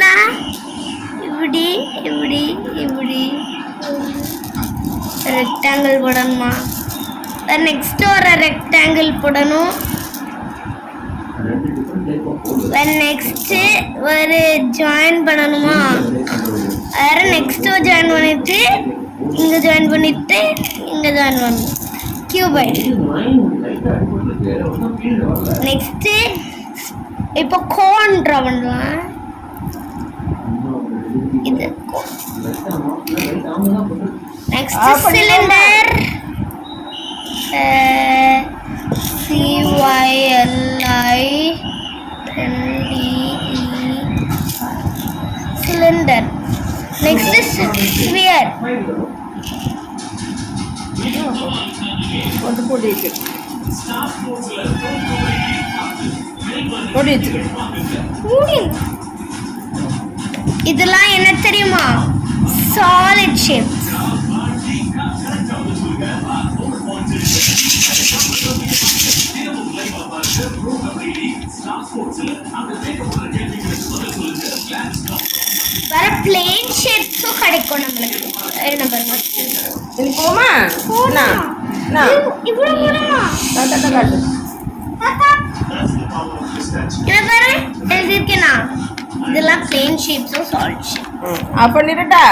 பண்ணா இப்படி இப்படி இப்படி ரெக்டாங்கிள் போடணுமா? நெக்ஸ்ட் ஒரு ரெக்டாங்கிள் போடணும். நெக்ஸ்ட் ஒரு ஜாயின் பண்ணணுமா? வேற நெக்ஸ்ட் ஜாயின் பண்ணிட்டு இங்க ஜாயின் பண்ணிட்டு இங்க ஜாயின் பண்ணணும். கியூபாய்டு. நெக்ஸ்ட் இப்போ கோன் டிரா பண்ணலாம். இது next cylinder cylinder. Next sphere. இதெல்லாம் என்ன தெரியுமா? Solid shapes. வேற பிளேன் ஷேப்ஸும் கிடைக்கும் நம்மளுக்கு. என்ன பண்ணுவோம்? போமா இவ்வளோ போடணுமா? எழுதியிருக்கேனா? இதெல்லாம் பிளேன் ஷேப்ஸும் சாலிட் ஷேப். பண்ணிட்டா